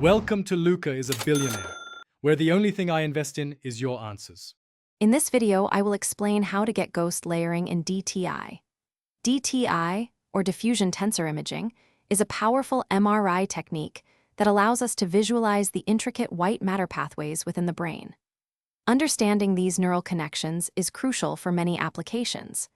Welcome to Luca is a Billionaire, where the only thing I invest in is your answers. In this video, I will explain how to get ghost layering in DTI. DTI, or diffusion tensor imaging, is a powerful MRI technique that allows us to visualize the intricate white matter pathways within the brain. Understanding these neural connections is crucial for many applications.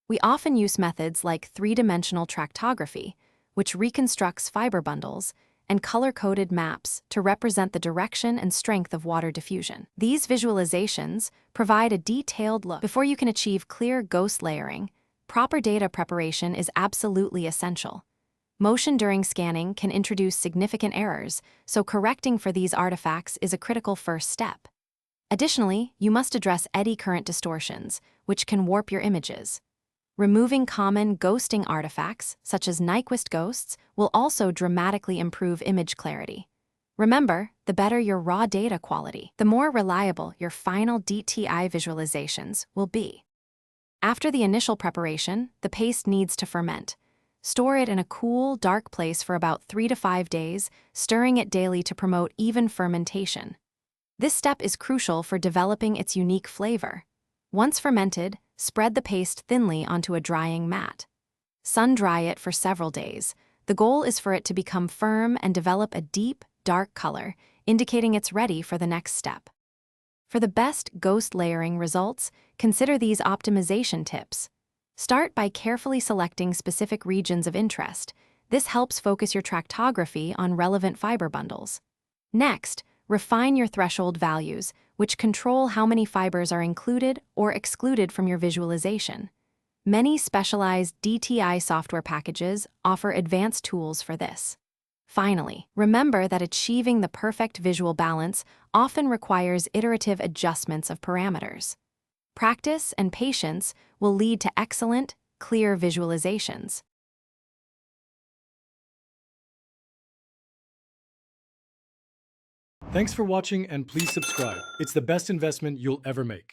We often use methods like three-dimensional tractography, which reconstructs fiber bundles, and color-coded maps to represent the direction and strength of water diffusion. These visualizations provide a detailed look. Before you can achieve clear ghost layering, proper data preparation is absolutely essential. Motion during scanning can introduce significant errors, so correcting for these artifacts is a critical first step. Additionally, you must address eddy current distortions, which can warp your images. Removing common ghosting artifacts, such as Nyquist ghosts, will also dramatically improve image clarity. Remember, the better your raw data quality, the more reliable your final DTI visualizations will be. After the initial preparation, the paste needs to ferment. Store it in a cool, dark place for about 3 to 5 days, stirring it daily to promote even fermentation. This step is crucial for developing its unique flavor. Once fermented, spread the paste thinly onto a drying mat. Sun-dry it for several days. The goal is for it to become firm and develop a deep, dark color, indicating it's ready for the next step. For the best ghost layering results, consider these optimization tips. Start by carefully selecting specific regions of interest. This helps focus your tractography on relevant fiber bundles. Next, refine your threshold values, which control how many fibers are included or excluded from your visualization. Many specialized DTI software packages offer advanced tools for this. Finally, remember that achieving the perfect visual balance often requires iterative adjustments of parameters. Practice and patience will lead to excellent, clear visualizations. Thanks for watching and please subscribe. It's the best investment you'll ever make.